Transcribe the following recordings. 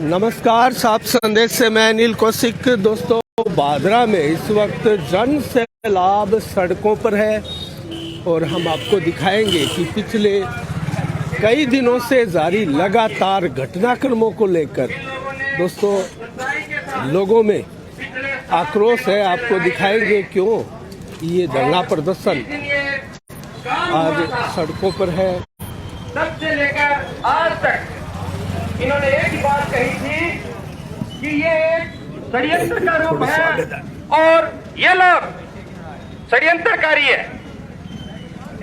नमस्कार, साफ संदेश से मैं अनिल कौशिक। दोस्तों, भादरा में इस वक्त जन सैलाब सड़कों पर है और हम आपको दिखाएंगे कि पिछले कई दिनों से जारी लगातार घटनाक्रमों को लेकर दोस्तों लोगों में आक्रोश है। आपको दिखाएंगे क्यों ये धरना प्रदर्शन आज सड़कों पर है। तब से लेकर आज तक इन्होंने एक ही बात कही थी कि ये एक षड्यंत्र का रूप है और ये लोग षड्यंत्रकारी है।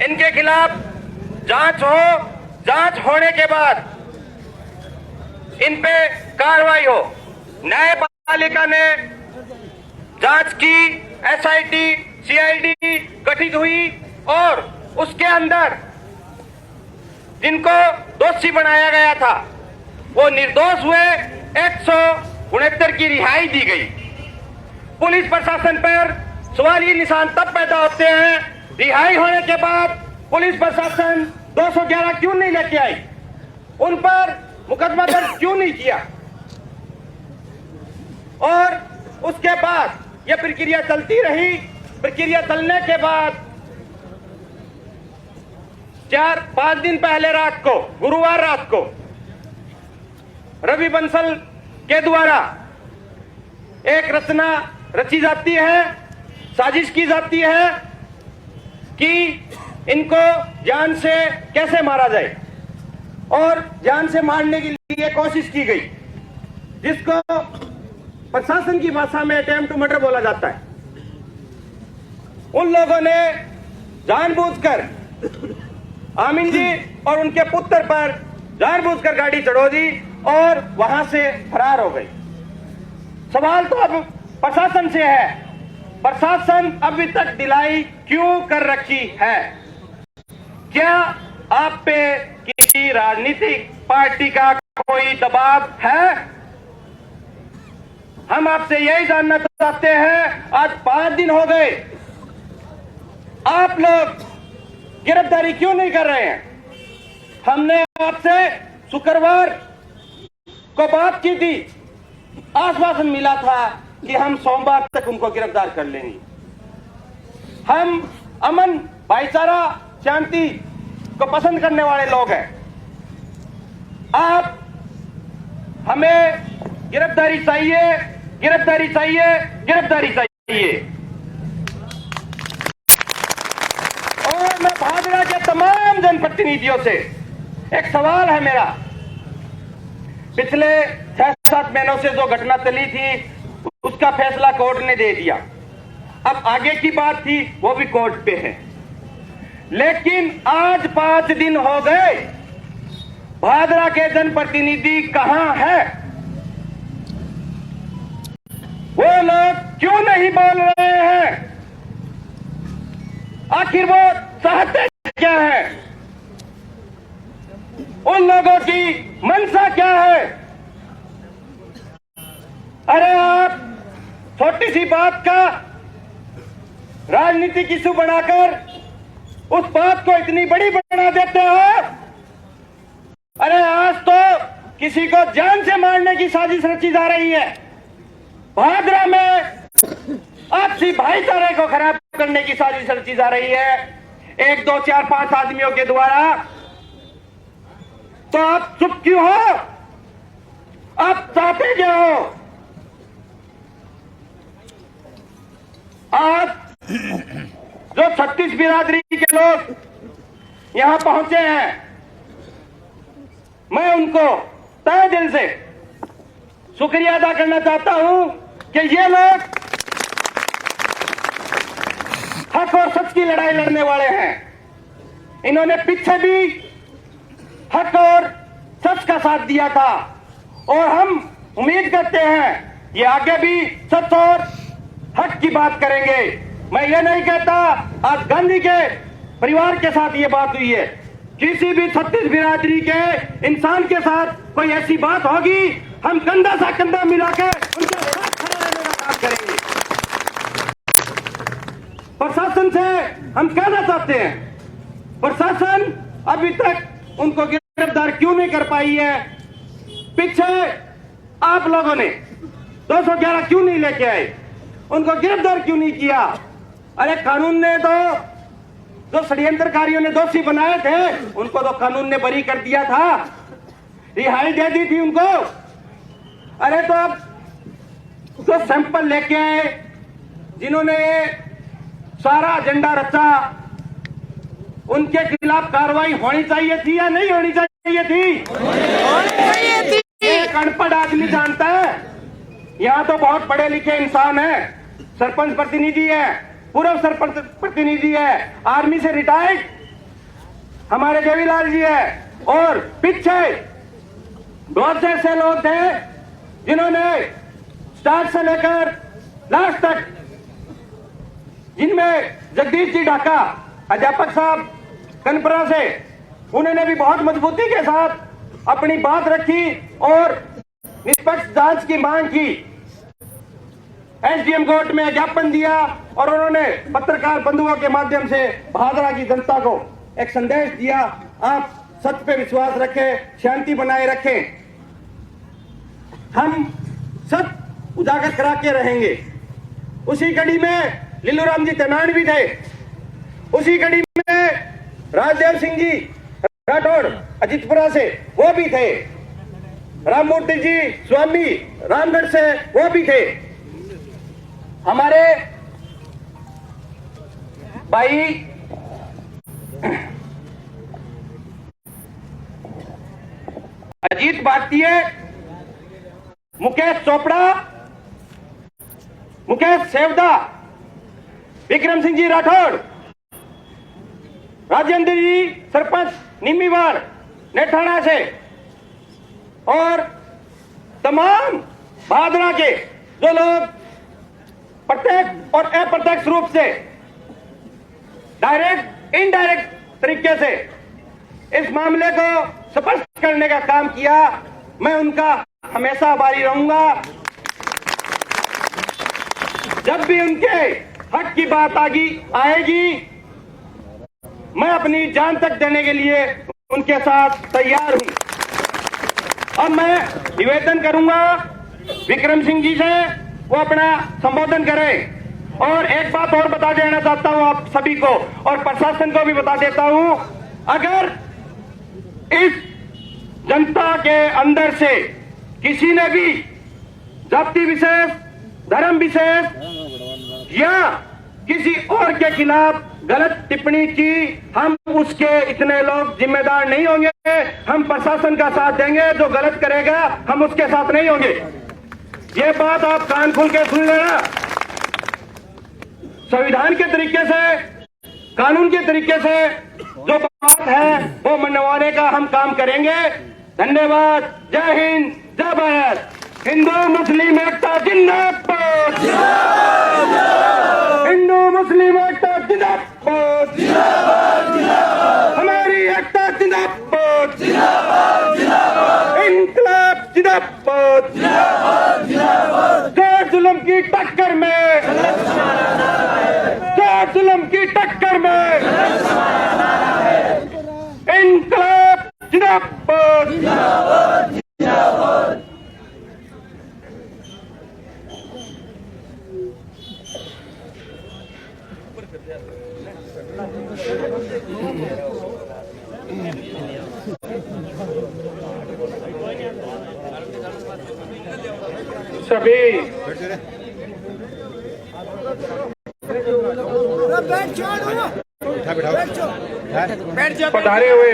इनके खिलाफ जांच हो, जांच होने के बाद इन पे कार्रवाई हो। न्यायपालिका ने जांच की, एसआईटी, सीआईडी गठित हुई और उसके अंदर जिनको दोषी बनाया गया था वो निर्दोष हुए। 169 की रिहाई दी गई। पुलिस प्रशासन पर सवालिया निशान तब पैदा होते हैं रिहाई होने के बाद पुलिस प्रशासन 211 क्यों नहीं लेके आई, उन पर मुकदमा दर्ज क्यों नहीं किया। और उसके बाद यह प्रक्रिया चलती रही। प्रक्रिया चलने के बाद 4-5 दिन पहले रात को, गुरुवार रात को रवि बंसल के द्वारा एक रचना रची जाती है, साजिश की जाती है कि इनको जान से कैसे मारा जाए और जान से मारने के लिए कोशिश की गई, जिसको प्रशासन की भाषा में अटेम्प्ट टू मर्डर बोला जाता है। उन लोगों ने जानबूझकर आमीन जी और उनके पुत्र पर जानबूझकर गाड़ी चढ़ो दी और वहां से फरार हो गई। सवाल तो अब प्रशासन से है, प्रशासन अभी तक ढिलाई क्यों कर रखी है? क्या आप पे किसी राजनीतिक पार्टी का कोई दबाव है? हम आपसे यही जानना चाहते हैं। आज 5 दिन हो गए, आप लोग गिरफ्तारी क्यों नहीं कर रहे हैं? हमने आपसे शुक्रवार को बात की थी, आश्वासन मिला था कि हम सोमवार तक उनको गिरफ्तार कर लेंगे। हम अमन, भाईचारा, शांति को पसंद करने वाले लोग हैं। आप हमें गिरफ्तारी चाहिए, गिरफ्तारी चाहिए, गिरफ्तारी चाहिए। और मैं भादरा के तमाम जनप्रतिनिधियों से एक सवाल है मेरा। पिछले 6-7 महीनों से जो घटना चली थी उसका फैसला कोर्ट ने दे दिया। अब आगे की बात थी वो भी कोर्ट पे है, लेकिन आज 5 दिन हो गए, भादरा के जनप्रतिनिधि कहां है? वो लोग क्यों नहीं बोल रहे हैं? आखिर वो चाहते क्या है? उन लोगों की मंशा क्या है? अरे आप छोटी सी बात का राजनीतिक इशू बनाकर उस बात को इतनी बड़ी बना देते हो। अरे आज तो किसी को जान से मारने की साजिश रची जा रही है। भादरा में आपसी भाईचारे को खराब करने की साजिश रची जा रही है 1, 2, 4, 5 आदमियों के द्वारा। तो आप चुप क्यों हो? आप चाहते क्या हो? आज जो 36 बिरादरी के लोग यहां पहुंचे हैं, मैं उनको तहे दिल से शुक्रिया अदा करना चाहता हूं कि ये लोग हक और सच की लड़ाई लड़ने वाले हैं। इन्होंने पीछे भी हक और सच का साथ दिया था और हम उम्मीद करते हैं ये आगे भी सच और हक की बात करेंगे। मैं ये नहीं कहता आज गांधी के परिवार के साथ ये बात हुई है, किसी भी 36 बिरादरी के इंसान के साथ कोई ऐसी बात होगी, हम कंधा सा कंधा मिलाकर उनके साथ खड़े रहने का काम करेंगे। प्रशासन से हम कहना चाहते हैं, प्रशासन अभी तक उनको गिरफ्तार क्यों नहीं कर पाई है? पीछे आप लोगों ने 211 क्यों नहीं लेके आए? उनको गिरफ्तार क्यों नहीं किया? अरे कानून ने तो जो षड्यंत्रकारियों ने दोषी बनाए थे उनको तो कानून ने बरी कर दिया था, रिहाई दे दी थी उनको। अरे तो अब जो सैंपल लेके आए, जिन्होंने सारा एजेंडा रचा, उनके खिलाफ कार्रवाई होनी चाहिए थी या नहीं होनी चाहिए थी? एक अनपढ़ आदमी जानता है, यहाँ तो बहुत पढ़े लिखे इंसान है, सरपंच प्रतिनिधि है, पूर्व सरपंच प्रतिनिधि है, आर्मी से रिटायर्ड हमारे देवीलाल जी है, और पीछे बहुत से ऐसे लोग थे जिन्होंने स्टार्ट से लेकर लास्ट तक, जिनमें जगदीश जी ढाका अध्यापक साहब कनपरा से, उन्होंने भी बहुत मजबूती के साथ अपनी बात रखी और निष्पक्ष जांच की मांग की। एसडीएम कोर्ट में ज्ञापन दिया और उन्होंने पत्रकार बंधुओं के माध्यम से भादरा की जनता को एक संदेश दिया, आप सत्य पे विश्वास रखें, शांति बनाए रखें, हम सत्य उजागर करा के रहेंगे। उसी कड़ी में लिल्लूराम जी तेनान भी थे, उसी कड़ी में राजदेव सिंह जी राठौड़ अजितपुरा से वो भी थे, राममूर्ति जी स्वामी रामगढ़ से वो भी थे, हमारे भाई अजीत भारतीय, मुकेश चोपड़ा, मुकेश सेवदा, विक्रम सिंह जी राठौड़, राजेंद्र जी सरपंच निम्मीवाड़ नेठाना से, और तमाम भादरा के जो लोग प्रत्यक्ष और अप्रत्यक्ष रूप से, डायरेक्ट इनडायरेक्ट तरीके से इस मामले को स्पष्ट करने का काम किया, मैं उनका हमेशा आभारी रहूंगा। जब भी उनके हक की बात आएगी, मैं अपनी जान तक देने के लिए उनके साथ तैयार हूं। अब मैं निवेदन करूंगा विक्रम सिंह जी से, वो अपना संबोधन करें। और एक बात और बता देना चाहता हूं आप सभी को और प्रशासन को भी बता देता हूं, अगर इस जनता के अंदर से किसी ने भी जाति विशेष, धर्म विशेष या किसी और के खिलाफ गलत टिप्पणी की, हम उसके इतने लोग जिम्मेदार नहीं होंगे। हम प्रशासन का साथ देंगे, जो गलत करेगा हम उसके साथ नहीं होंगे। ये बात आप कान खोल के सुन लेना। संविधान के तरीके से, कानून के तरीके से जो बात है वो मनवाने का हम काम करेंगे। धन्यवाद। जय हिंद, जय भारत। हिंदू मुस्लिम एकता जिंदाबाद, हिंदू मुस्लिम एकता जिंदाबाद, हमारी एकता जिंदाबाद, इंकलाब जिंदाबाद। जोर जुल्म की टक्कर में, जोर जुल्म की टक्कर में इंकलाब जिंदाबाद। सभी पधारे हुए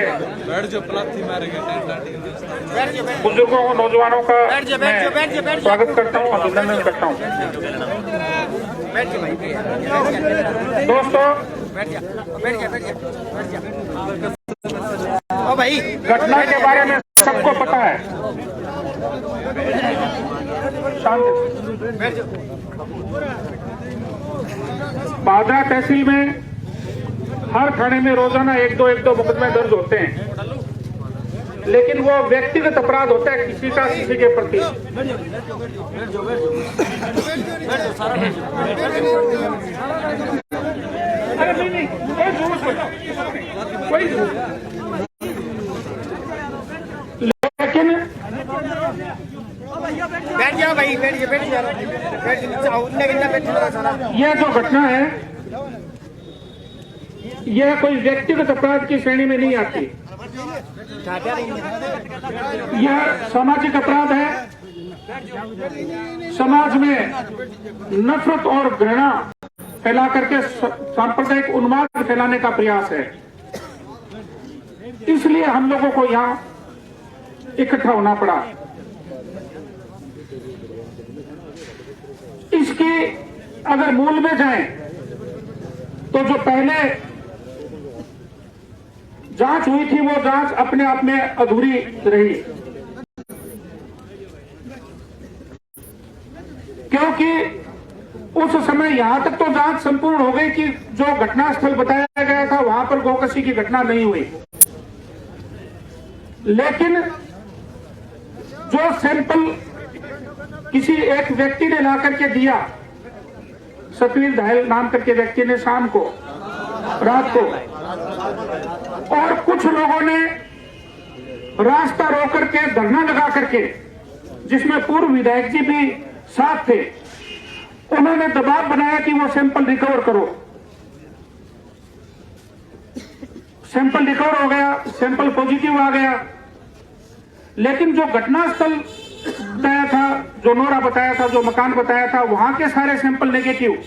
बुजुर्गों और नौजवानों का मैं स्वागत करता हूँ, अभिनंदन करता हूँ। दोस्तों, घटना के बारे में सबको पता है। भादरा तहसील में हर थाने में रोजाना एक दो मुकदमे दर्ज होते हैं, लेकिन वो व्यक्तिगत अपराध होता है किसी का किसी के प्रति। अरे नहीं, कोई लेकिन बैठ जाओ भाई, बैठ जाओ, यह जो घटना है यह कोई व्यक्तिगत अपराध की श्रेणी में नहीं आती। यह सामाजिक अपराध है। समाज में नफरत और घृणा फैला करके सांप्रदायिक उन्माद फैलाने का प्रयास है। इसलिए हम लोगों को यहाँ इकट्ठा होना पड़ा। इसके अगर मूल में जाएं तो जो पहले जांच हुई थी वो जांच अपने आप में अधूरी रही, क्योंकि उस समय यहां तक तो जांच संपूर्ण हो गई कि जो घटनास्थल बताया गया था वहां पर गोकशी की घटना नहीं हुई, लेकिन जो सैंपल किसी एक व्यक्ति ने ला करके दिया, सतवीर धायल नाम करके व्यक्ति ने शाम को, रात को, और कुछ लोगों ने रास्ता रोक करके धरना लगा करके, जिसमें पूर्व विधायक जी भी साथ थे, उन्होंने दबाव बनाया कि वो सैंपल रिकवर करो। सैंपल रिकवर हो गया, सैंपल पॉजिटिव आ गया, लेकिन जो घटनास्थल बताया था, जो नोरा बताया था, जो मकान बताया था, वहां के सारे सैंपल नेगेटिव।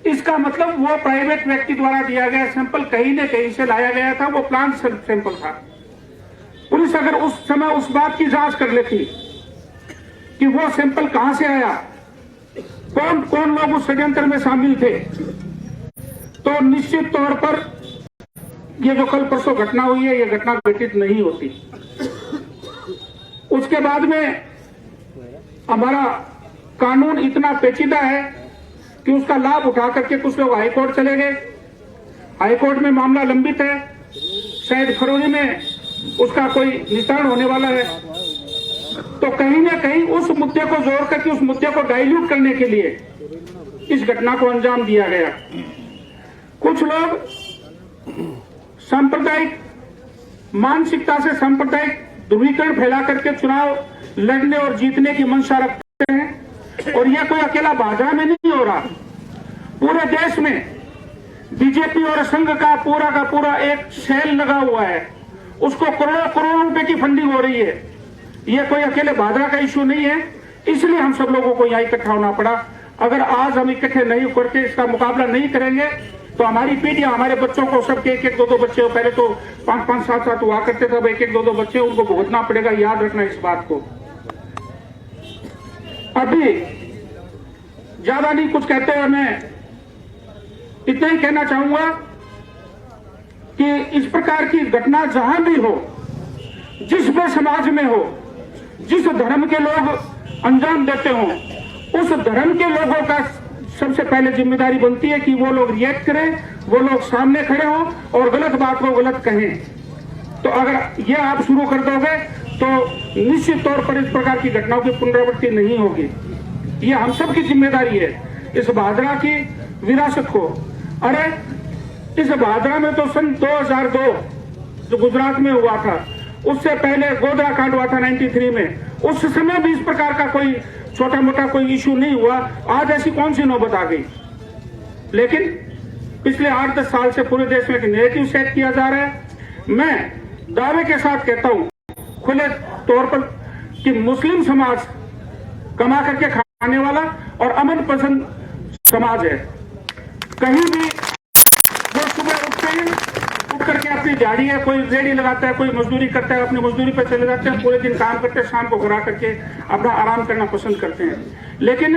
इसका मतलब वो प्राइवेट व्यक्ति द्वारा दिया गया सैंपल कहीं न कहीं से लाया गया था, वो प्लांट सैंपल था। पुलिस अगर उस समय उस बात की जांच कर लेती कि वो सैंपल कहां से आया, कौन कौन लोग उस षड्यंत्र में शामिल थे, तो निश्चित तौर पर ये जो कल परसों घटना हुई है, ये घटना घटित नहीं होती। उसके बाद में हमारा कानून इतना पेचीदा है कि उसका लाभ उठा करके कुछ लोग हाईकोर्ट चले गए। हाईकोर्ट में मामला लंबित है, शायद फरवरी में उसका कोई निस्तारण होने वाला है। तो कहीं ना कहीं उस मुद्दे को जोड़ करके, उस मुद्दे को डाइल्यूट करने के लिए इस घटना को अंजाम दिया गया। कुछ लोग सांप्रदायिक मानसिकता से सांप्रदायिक ध्रुवीकरण फैला करके चुनाव लड़ने और जीतने की मंशा रखते हैं, और यह कोई अकेला भाजपा में नहीं हो रहा, पूरे देश में बीजेपी और संघ का पूरा एक सेल लगा हुआ है, उसको करोड़ों करोड़ों रुपए की फंडिंग हो रही है। यह कोई अकेले भाजपा का इश्यू नहीं है, इसलिए हम सब लोगों को यहाँ इकट्ठा होना पड़ा। अगर आज हम इकट्ठे नहीं करके इसका मुकाबला नहीं करेंगे तो हमारी पीढ़ियां, हमारे बच्चों को, सबके एक एक दो दो बच्चे, पहले तो 5-5 7-7 हुआ करते थे, अब एक एक दो दो बच्चे, उनको भुगतना पड़ेगा। याद रखना इस बात को। अभी ज्यादा नहीं कुछ कहते हुए मैं इतना ही कहना चाहूंगा कि इस प्रकार की घटना जहां भी हो, जिस भी समाज में हो, जिस धर्म के लोग अंजाम देते हो, उस धर्म के लोगों का सबसे पहले जिम्मेदारी बनती है कि वो लोग रिएक्ट करें, वो लोग सामने खड़े हों और गलत बात को गलत कहें। तो अगर ये आप शुरू कर दोगे तो निश्चित तौर पर इस प्रकार की घटनाओं की पुनरावृत्ति नहीं होगी। ये हम सब की जिम्मेदारी है, इस भादरा की विरासत को। अरे इस भादरा में तो सन 2002 जो गुजरात में हुआ था, उससे पहले गोधरा कांड हुआ था 93 में, उस समय भी इस प्रकार का कोई छोटा मोटा कोई इशू नहीं हुआ। आज ऐसी कौन सी नौबत आ गई? लेकिन पिछले 8-10 साल से पूरे देश में एक नैरेटिव सेट किया जा रहा है। मैं दावे के साथ कहता हूं खुले तौर पर कि मुस्लिम समाज कमा करके खाने वाला और अमन पसंद समाज है। कहीं भी जो सुबह उठते हैं, उठ करके अपनी झाड़ी है, कोई रेडी लगाता है, कोई मजदूरी करता है, अपनी मजदूरी पर चले जाते हैं, पूरे दिन काम करते हैं, शाम को घर करके अपना आराम करना पसंद करते हैं। लेकिन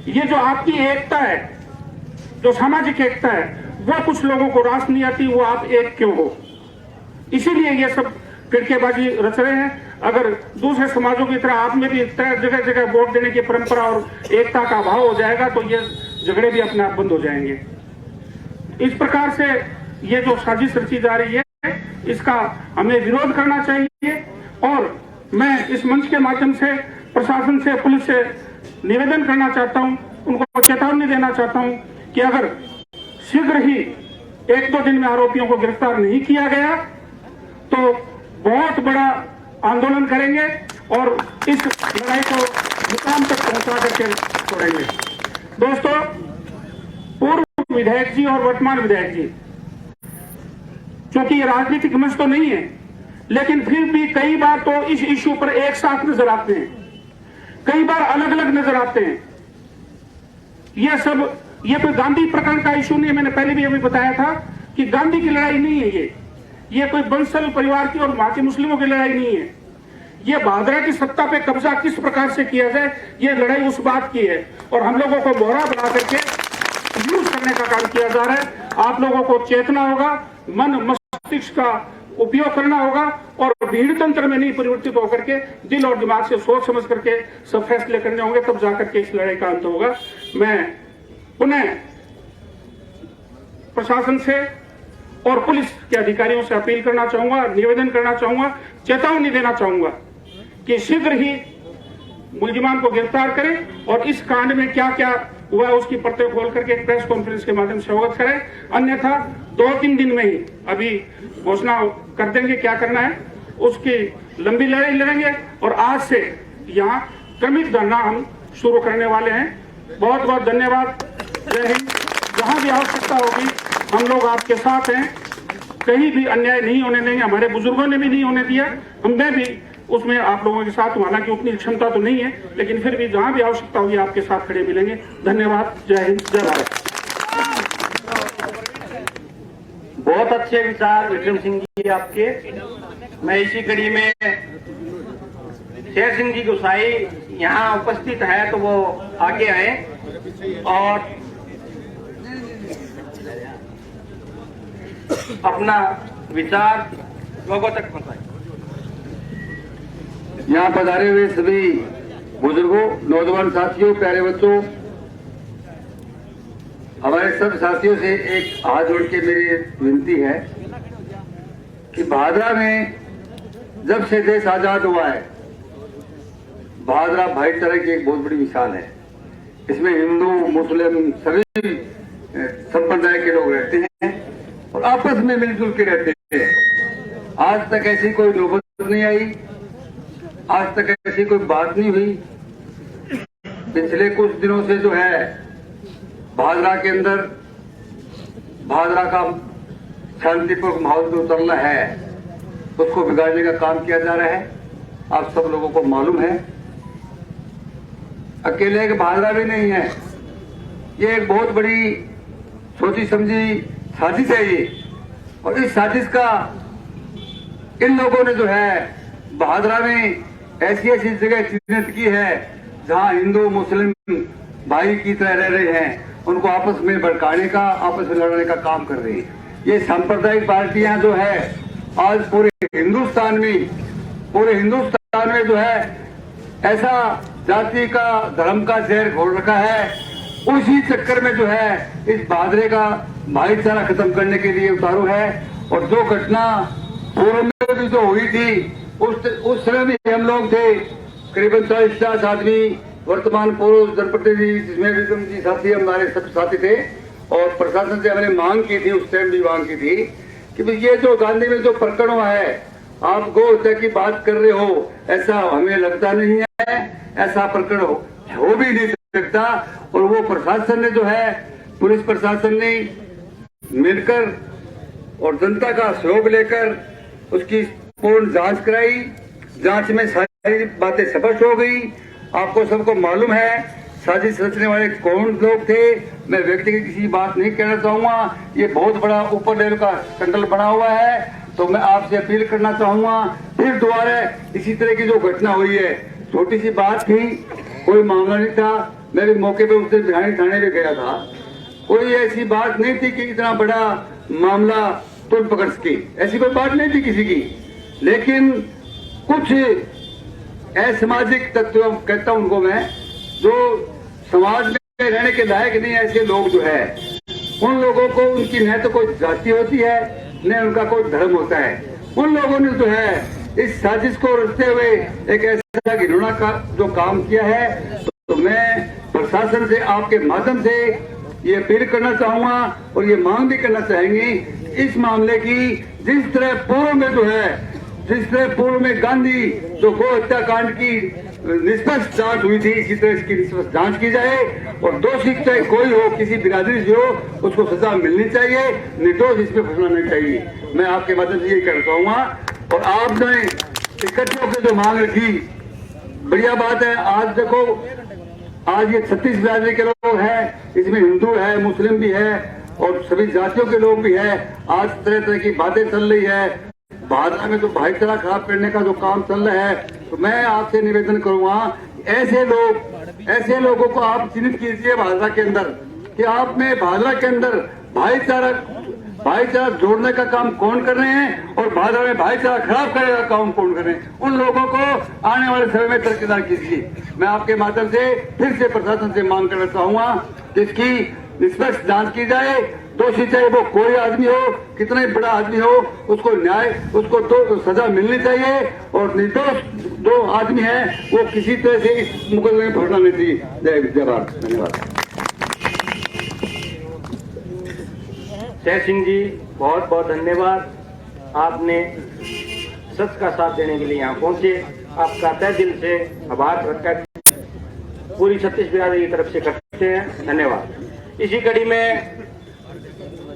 ये जो आपकी एकता है, जो सामाजिक एकता है, वो कुछ लोगों को रास नहीं आती। वो आप एक क्यों हो? इसीलिए ये सब फिरकेबाजी रच रहे हैं। अगर दूसरे समाजों की तरह आप में भी जगह जगह वोट देने की परंपरा और एकता का अभाव हो जाएगा तो ये झगड़े भी अपने आप बंद हो जाएंगे। इस प्रकार से ये जो साजिश रची जा रही है, इसका हमें विरोध करना चाहिए। और मैं इस मंच के माध्यम से प्रशासन से, पुलिस से निवेदन करना चाहता हूं, उनको चेतावनी देना चाहता हूं कि अगर शीघ्र ही 1-2 दिन में आरोपियों को गिरफ्तार नहीं किया गया तो बहुत बड़ा आंदोलन करेंगे और इस लड़ाई को मुकाम तक पहुंचा करके छोड़ेंगे। दोस्तों, पूर्व विधायक जी और वर्तमान विधायक जी, चूंकि ये राजनीतिक मंच तो नहीं है, लेकिन फिर भी कई बार तो इस इश्यू पर एक साथ नजर आते हैं, कई बार अलग अलग नजर आते हैं। ये कोई गांधी प्रकरण का इश्यू नहीं है। मैंने पहले भी अभी बताया था कि गांधी की लड़ाई नहीं है ये कोई बंसल परिवार की और वहां के मुस्लिमों की लड़ाई नहीं है। ये भादरा की सत्ता पे कब्जा किस प्रकार से किया जाए, ये लड़ाई उस बात की है। और हम लोगों को मोहरा बना करके यूज करने का काम किया जा रहा है। आप लोगों को चेतना होगा, मन मस्तिष्क का उपयोग करना होगा और भीड़ तंत्र में नहीं परिवर्तित होकर के दिल और दिमाग से सोच समझ करके सब फैसले करने होंगे, तब जाकर के इस लड़ाई का अंत होगा। मैं पुनः प्रशासन से और पुलिस के अधिकारियों से अपील करना चाहूंगा, निवेदन करना चाहूंगा, चेतावनी देना चाहूंगा कि शीघ्र ही मुलजिमान को गिरफ्तार करें और इस कांड में क्या क्या हुआ उसकी परतें खोल करके एक प्रेस कॉन्फ्रेंस के माध्यम से अवगत करें। अन्यथा 2-3 दिन में ही अभी घोषणा कर देंगे क्या करना है, उसकी लंबी लड़ाई लड़ेंगे और आज से यहाँ क्रमिक धरना हम शुरू करने वाले हैं। बहुत बहुत धन्यवाद। जय हिंद। जहां भी आवश्यकता होगी हम लोग आपके साथ हैं, कहीं भी अन्याय नहीं होने देंगे। हमारे बुजुर्गों ने भी नहीं होने दिया, हमने भी उसमें आप लोगों के साथ, हालांकि उतनी क्षमता तो नहीं है, लेकिन फिर भी जहां भी आवश्यकता होगी आपके साथ खड़े मिलेंगे। धन्यवाद। जय हिंद, जय भारत। बहुत अच्छे विचार विक्रम सिंह जी आपके। मैं इसी कड़ी में शेर सिंह जी गोसाई यहाँ उपस्थित है तो वो आगे आए और अपना विचार लोगों तक पहुंचाए। यहाँ पधारे हुए सभी बुजुर्गों, नौजवान साथियों, प्यारे बच्चों, हमारे सब साथियों से एक हाथ जोड़ के मेरी विनती है कि भादरा में जब से देश आजाद हुआ है, भादरा भाईचारा की एक बहुत बड़ी मिसाल है। इसमें हिंदू, मुस्लिम सभी संप्रदाय के लोग रहते हैं और आपस में मिलजुल के रहते हैं। आज तक ऐसी कोई नौबत नहीं आई, आज तक ऐसी कोई बात नहीं हुई। पिछले कुछ दिनों से जो है भादरा के अंदर, भादरा का शांतिपूर्ण माहौल जो चल रहा है उसको बिगाड़ने का काम किया जा रहा है। आप सब लोगों को मालूम है, अकेले एक भादरा भी नहीं है, ये एक बहुत बड़ी सोची समझी साजिश है ये। और इस साजिश का इन लोगों ने जो है भादरा में ऐसी ऐसी जगह चिन्हित की है जहां हिंदू मुस्लिम भाई की तरह रह रहे हैं, उनको आपस में भड़काने का, आपस में लड़ने का काम कर रही है। ये सांप्रदायिक पार्टियां जो है आज पूरे हिंदुस्तान में जो है ऐसा जाति का, धर्म का जहर घोल रखा है। उसी चक्कर में जो है इस भादरे का भाईचारा खत्म करने के लिए उतारू है। और जो घटना पूर्व में भी जो हुई थी उस समय भी हम लोग थे, करीबन 40-50 आदमी, वर्तमान पूर्व जनप्रतिनिधि जिसमें विक्रम जी साथी हमारे सब साथी थे। और प्रशासन से हमने मांग की थी, उस टाइम भी मांग की थी कि भाई ये जो गांधी में जो प्रकरण हुआ है, आप गौ हत्या की बात कर रहे हो, ऐसा हमें लगता नहीं है, ऐसा प्रकरण हो भी नहीं सकता। और वो प्रशासन ने जो है, पुलिस प्रशासन ने मिलकर और जनता का सहयोग लेकर उसकी पूर्ण जांच कराई। जांच में सारी बातें स्पष्ट हो गई। आपको सबको मालूम है साजिश रचने वाले कौन लोग थे। मैं व्यक्तिगत किसी बात नहीं कहना चाहूंगा, ये बहुत बड़ा ऊपर लेवल का स्कैंडल बना हुआ है। तो मैं आपसे अपील करना चाहूंगा, फिर दोबारा इसी तरह की जो घटना हुई है, छोटी सी बात थी, कोई मामला नहीं था। मैं भी मौके पे उससे बिहानी थाने में गया था, कोई ऐसी बात नहीं थी कि इतना बड़ा मामला तुल पकड़ सके, ऐसी कोई बात नहीं थी किसी की। लेकिन कुछ असामाजिक तत्व कहता हूं उनको मैं, जो समाज में रहने के लायक नहीं, ऐसे लोग जो है, उन लोगों को उनकी न तो कोई जाति होती है न उनका कोई धर्म होता है, उन लोगों ने जो है इस साजिश को रचते हुए एक ऐसा घिनौना का जो काम किया है। तो मैं प्रशासन से आपके माध्यम से ये अपील करना चाहूंगा और ये मांग भी करना चाहेंगे, इस मामले की जिस तरह पूर्व में जो है जिससे पूर्व में गांधी जो गो हत्याकांड की निष्पक्ष जांच हुई थी, इसी तरह इसकी निष्पक्ष जांच की जाए और दोषी चाहे कोई हो, किसी बिरादरी से हो, उसको सजा मिलनी चाहिए, निर्दोष इसमें फंसना नहीं चाहिए। मैं आपके माध्यम से ये कहना चाहूंगा। और आपने इकट्ठे होकर जो मांग रखी, बढ़िया बात है। आज देखो, आज ये 36 बिरादरी के लोग हैं, इसमें हिंदू है, मुस्लिम भी है और सभी जातियों के लोग भी है। आज तरह तरह की बातें चल रही है, भाजपा में तो भाईचारा खराब करने का जो काम चल रहा है। तो मैं आपसे निवेदन करूंगा, ऐसे लोगों को आप चिन्हित कीजिए भाजपा के अंदर, कि आप में भाजपा के अंदर भाईचारा जोड़ने का काम कौन कर रहे हैं और भाजपा में भाईचारा खराब करने का काम कौन कर रहे हैं। उन लोगों को आने वाले समय में तरक्कीदार कीजिए। मैं आपके माध्यम से फिर से प्रशासन से मांग करना चाहूंगा कि इसकी निष्पक्ष जांच की जाए। दोषी चाहे वो कोई आदमी हो, कितना ही बड़ा आदमी हो, उसको न्याय, उसको तो सजा मिलनी चाहिए और निर्दोष जो आदमी है वो किसी तरह से इस मुकदमे में फंसना नहीं चाहिए। जय भारत। धन्यवाद। जय सिंह जी, बहुत बहुत धन्यवाद। आपने सच का साथ देने के लिए यहाँ पहुंचे, आपका तहे दिल से आभार प्रकट पूरी 36 बिरादरी की तरफ से करते हैं। धन्यवाद। इसी कड़ी में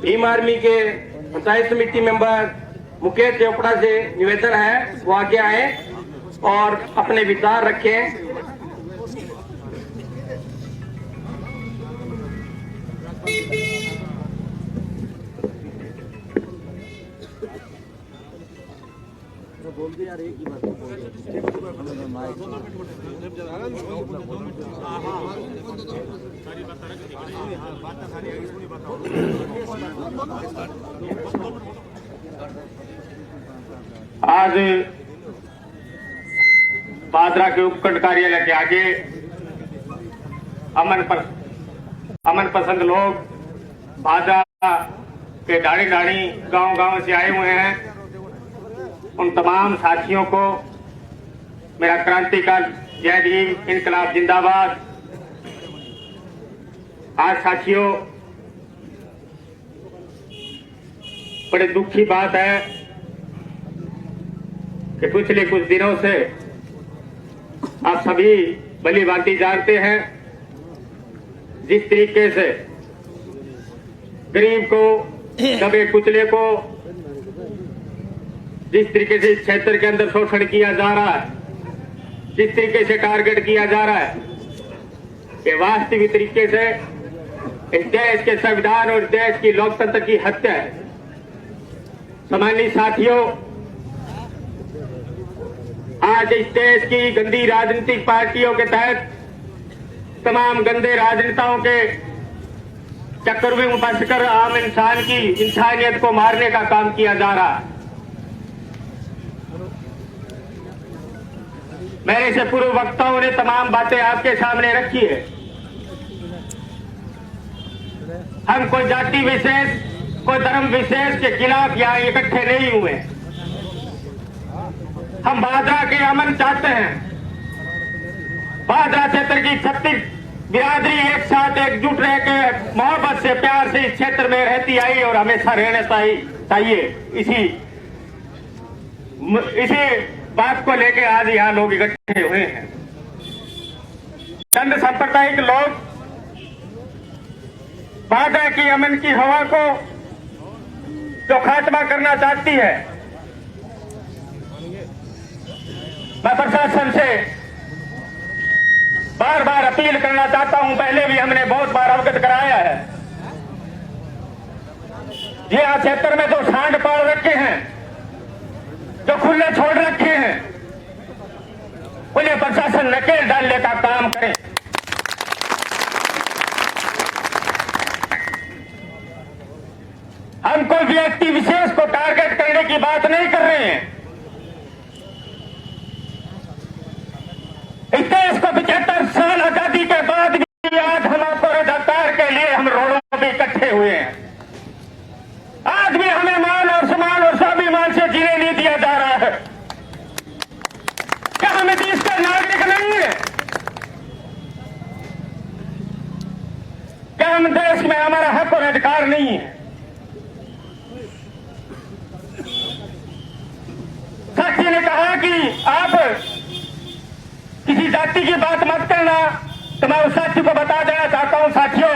भीम आर्मी के पंचायत समिति मेंबर मुकेश चोपड़ा से निवेदन है वो आगे आए और अपने विचार रखें। आज बादरा के उपखंड कार्यालय के आगे अमन पसंद लोग बादरा के डाणी गांव से आए हुए हैं। उन तमाम साथियों को मेरा क्रांतिकाल जय भीम, इनकलाब जिंदाबाद। आज साथियों, बड़े दुख की बात है कि पिछले कुछ दिनों से आप सभी भली भांति जानते हैं जिस तरीके से गरीब को, दबे कुचले को जिस तरीके से इस क्षेत्र के अंदर शोषण किया जा रहा है, जिस तरीके से टारगेट किया जा रहा है, ये वास्तविक तरीके से इस देश के संविधान और देश की लोकतंत्र की हत्या है। सम्मानित साथियों, आज इस देश की गंदी राजनीतिक पार्टियों के तहत तमाम गंदे राजनेताओं के चक्कर में फंसकर आम इंसान की इंसानियत को मारने का काम किया जा रहा है। मेरे से पूर्व वक्ताओं ने तमाम बातें आपके सामने रखी है। हम कोई जाति विशेष, कोई धर्म विशेष के खिलाफ यहाँ इकट्ठे नहीं हुए। हम बादरा के अमन चाहते हैं। बादरा क्षेत्र की 36 बिरादरी एक साथ एकजुट रह के मोहब्बत से, प्यार से इस क्षेत्र में रहती आई और हमेशा रहना चाहिए। इसी बात को लेकर आज यहाँ लोग इकट्ठे हुए हैं। चंद सांप्रदायिक लोग बादरा की अमन की हवा को जो खात्मा करना चाहती है, मैं प्रशासन से बार बार अपील करना चाहता हूं। पहले भी हमने बहुत बार अवगत कराया है। ये क्षेत्र में जो सांड पाल रखे हैं, जो खुले छोड़ रखे हैं, उन्हें प्रशासन नकेल डालने का काम करे। हम कोई व्यक्ति विशेष को टारगेट करने की बात नहीं कर रहे हैं। इस देश को 75 साल आजादी के बाद भी आज हम अधिकार के लिए हम रोडों पर इकट्ठे हुए हैं। आज भी हमें मान और सम्मान और स्वाभिमान से जीने नहीं दिया जा रहा है। क्या हम देश का नागरिक नहीं है? क्या हम देश में हमारा हक और अधिकार नहीं है? साथी बाकी आप किसी जाति की बात मत करना। तो मैं उस साथी को बता देना चाहता हूं, साथियों,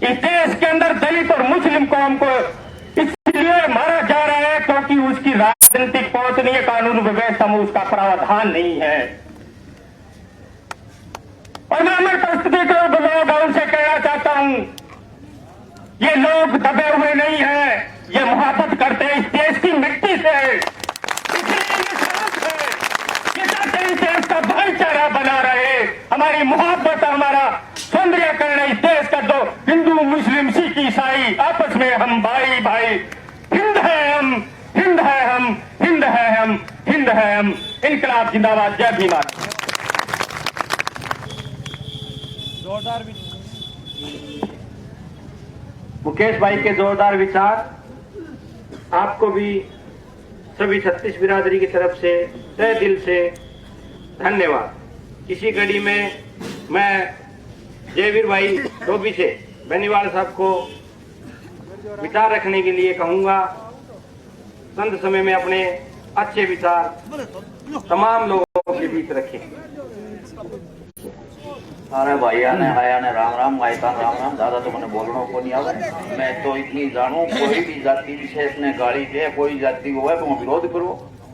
इस देश के अंदर दलित और मुस्लिम कौम को इसलिए मारा जा रहा है क्योंकि उसकी राजनीतिक पहुंच नहीं है, कानून व्यवस्था में उसका प्रावधान नहीं है। और मैं अमर परिस्थिति के लोगों से कहना चाहता हूं, ये लोग दबे हुए नहीं है, ये मोहब्बत करते हैं इस देश की मिट्टी से, इसलिए ये शांत है, ये चाहते हैं इस देश का भाईचारा बना रहे, हमारी मोहब्बत, हमारा सौंदर्यकरण इस देश का। दो हिंदू मुस्लिम सिख ईसाई आपस में हम भाई भाई, हिंद है हम, हिंद है हम, हिंद है हम, हिंद है हम। इनकलाब जिंदाबाद, जय भीम। मुकेश भाई के जोरदार विचार आपको भी सभी छत्तीस बिरादरी की तरफ से तहे दिल से धन्यवाद। इसी कड़ी में मैं जयवीर भाई धोबी से बेनीवाल साहब को विचार रखने के लिए कहूंगा। संत समय में अपने अच्छे विचार तमाम लोगों के बीच रखें। अरे भैया ने आया ने राम राम गायता राम राम। दादा तो मैंने बोलना को नहीं आवे। मैं तो इतनी जानू, कोई भी जाति विशेष ने गाली दे, कोई जाति को है तो मैं विरोध करो,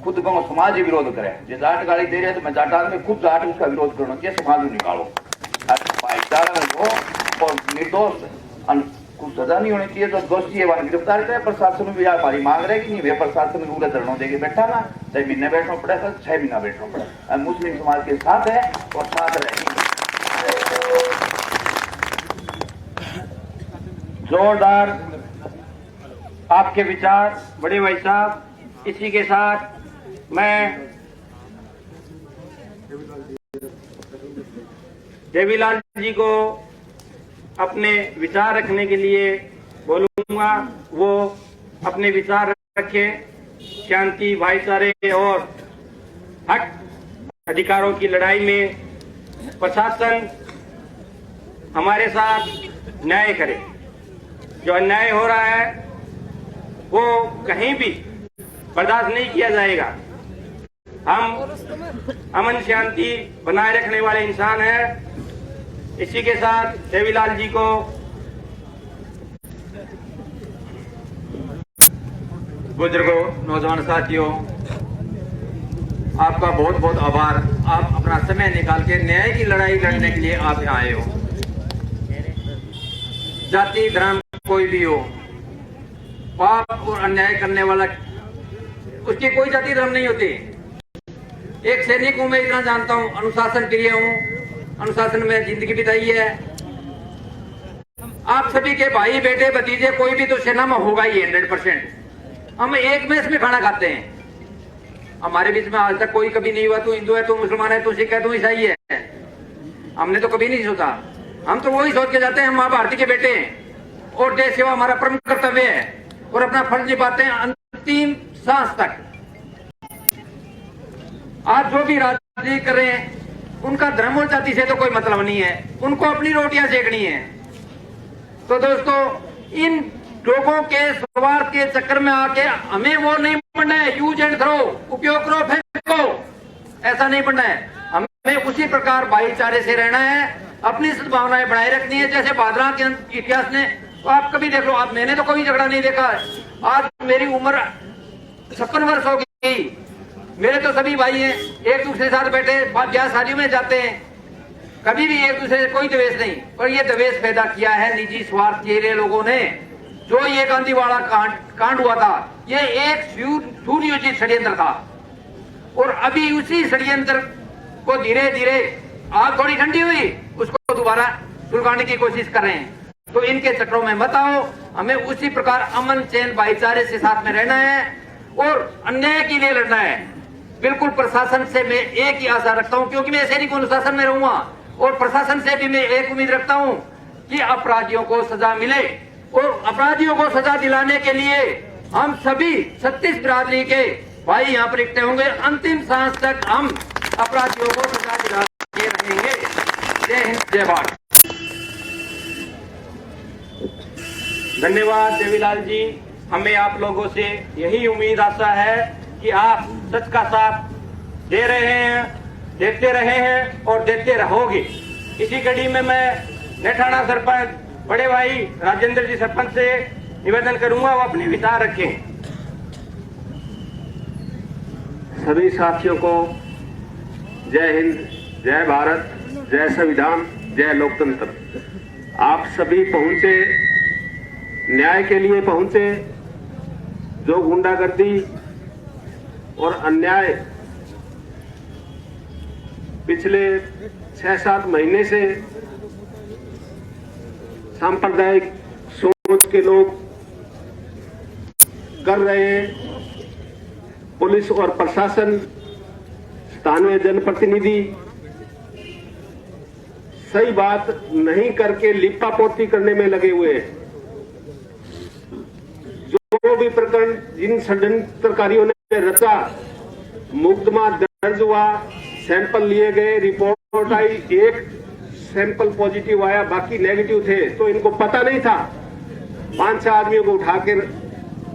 खुद को समाज ही विरोध करे। जो जाट गाली दे रहे तो मैं जाट आदमी खुद जाट उसका विरोध करना चाहिए, समाज में निकालो भाईचारा में हो और निर्दोष कुछ सजा नहीं होनी चाहिए। तो दोषी है गिरफ्तार करे। प्रशासन में भी हमारी मांग रहेगी नहीं, वे प्रशासन में पूरा धरना देके बैठा ना, 6 महीने बैठना पड़े तो 6 महीना बैठना पड़े। मुस्लिम समाज के साथ है और साथ रहेगी। जोरदार आपके विचार बड़े भाई साहब। इसी के साथ मैं देवीलाल जी को अपने विचार रखने के लिए बोलूंगा। वो अपने विचार रखे, शांति, भाईचारे और हक अधिकारों की लड़ाई में प्रशासन हमारे साथ न्याय करे। जो अन्याय हो रहा है वो कहीं भी बर्दाश्त नहीं किया जाएगा। हम अमन शांति बनाए रखने वाले इंसान हैं। इसी के साथ देवीलाल जी को बुजुर्गों, नौजवान साथियों, आपका बहुत बहुत आभार। आप अपना समय निकाल के न्याय की लड़ाई लड़ने के लिए आप यहाँ आए हो। जाति धर्म कोई भी हो, पाप और अन्याय करने वाला उसकी कोई जाति धर्म नहीं होती। एक सैनिक हूं, मैं इतना जानता हूं, अनुशासन प्रिय हूं, अनुशासन में जिंदगी बिताई है। आप सभी के भाई बेटे भतीजे कोई भी तो सेना में होगा ही 100%। हम एक मेस में खाना खाते हैं। हमारे बीच में आज तक कोई कभी नहीं हुआ तू हिंदू है, तू मुसलमान है, तू सिख है, तू ईसाई है। हमने तो कभी नहीं सोचा। हम तो वही सोच के जाते हैं हम माँ भारती के बेटे हैं और देश सेवा हमारा परम कर्तव्य है और अपना फर्ज निभाते हैं अंतिम सांस तक। आज जो भी राजनीति कर रहे हैं उनका धर्म और जाति से तो कोई मतलब नहीं है, उनको अपनी रोटियां सेकनी है। तो दोस्तों, इन लोगों के स्वार्थ के चक्कर में आके हमें वो नहीं बनना है यूज एंड थ्रो, उपयोग करो फेंको, ऐसा नहीं बनना है। हमें उसी प्रकार भाईचारे से रहना है, अपनी सद्भावनाएं बनाए रखनी है। जैसे भादरा के इतिहास ने आप कभी देख लो, आप मैंने तो कोई झगड़ा नहीं देखा। आज मेरी उम्र 56 वर्ष हो गई, मेरे तो सभी भाई हैं, एक दूसरे के साथ बैठे ब्याह शादियों में जाते हैं, कभी भी एक दूसरे से कोई द्वेष नहीं। और ये द्वेष पैदा किया है निजी स्वार्थ के लिए लोगों ने। जो ये गांधीवाड़ा कांड हुआ था, ये एक सुनियोजित षड्यंत्र था और अभी उसी षड्यंत्र को धीरे धीरे आग थोड़ी ठंडी हुई, उसको दोबारा सुलगाने की कोशिश कर रहे हैं। तो इनके चक्रों में मत आओ। हमें उसी प्रकार अमन चैन भाईचारे से साथ में रहना है और अन्याय के लिए लड़ना है। बिल्कुल प्रशासन से मैं एक ही आशा रखता हूं, क्योंकि मैं सैनिक अनुशासन में रहूंगा, और प्रशासन से भी मैं एक उम्मीद रखता हूं कि अपराधियों को सजा मिले। और अपराधियों को सजा दिलाने के लिए हम सभी 36 बिरादरी के भाई यहाँ पर इकट्ठे होंगे। अंतिम सांस तक हम अपराधियों को सजा दिलाते रहेंगे। जय हिंद, जय भारत। धन्यवाद देवीलाल जी। हमें आप लोगों से यही उम्मीद आशा है कि आप सच का साथ दे रहे हैं, देते रहे हैं और देते रहोगे। इसी कड़ी में मैं नेठाना सरपंच बड़े भाई राजेंद्र जी सरपंच से निवेदन करूंगा वो अपने विचार रखें। सभी साथियों को जय हिंद, जय भारत, जय संविधान, जय लोकतंत्र। आप सभी पहुंचे, न्याय के लिए पहुंचे। जो गुंडागर्दी और अन्याय पिछले 6-7 महीने से सांप्रदायिक सोच के लोग कर रहे हैं, पुलिस और प्रशासन, स्थानीय जनप्रतिनिधि सही बात नहीं करके लिपापोती करने में लगे हुए हैं। जो भी प्रकरण जिन षड्यंत्रकारियों ने रचा, मुकदमा दर्ज हुआ, सैंपल लिए गए, रिपोर्ट आई, एक सैंपल पॉजिटिव आया, बाकी नेगेटिव थे। तो इनको पता नहीं था, 5-6 आदमियों को उठाकर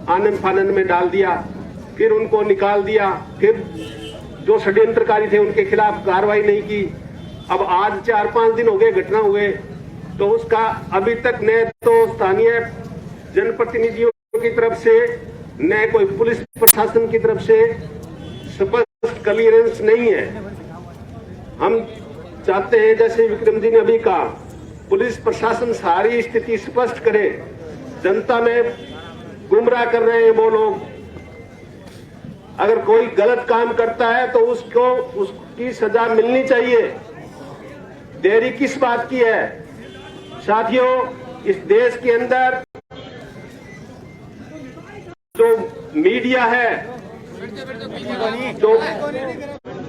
आनंद फानंद में डाल दिया, फिर उनको निकाल दिया, फिर जो षड्यंत्रकारी थे उनके खिलाफ कार्रवाई नहीं की। अब आज 4-5 दिन हो गए घटना हुए, तो उसका अभी तक न तो स्थानीय जनप्रतिनिधियों की तरफ से न कोई पुलिस प्रशासन की तरफ से स्पष्ट क्लियरेंस नहीं है। हम चाहते हैं, जैसे विक्रम जी ने अभी कहा, पुलिस प्रशासन सारी स्थिति स्पष्ट करे। जनता में गुमराह कर रहे हैं वो लोग। अगर कोई गलत काम करता है तो उसको उसकी सजा मिलनी चाहिए। देरी किस बात की है? साथियों, इस देश के अंदर जो मीडिया है,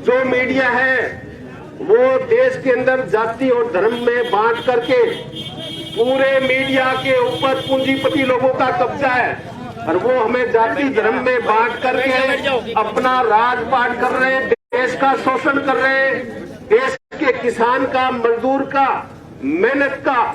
जो मीडिया है वो देश के अंदर जाति और धर्म में बांट करके पूरे मीडिया के ऊपर पूंजीपति लोगों का कब्जा है, और वो हमें जाति धर्म में बांट करके अपना राजपाट कर रहे हैं, देश का शोषण कर रहे हैं, देश के किसान का, मजदूर का, मेहनत का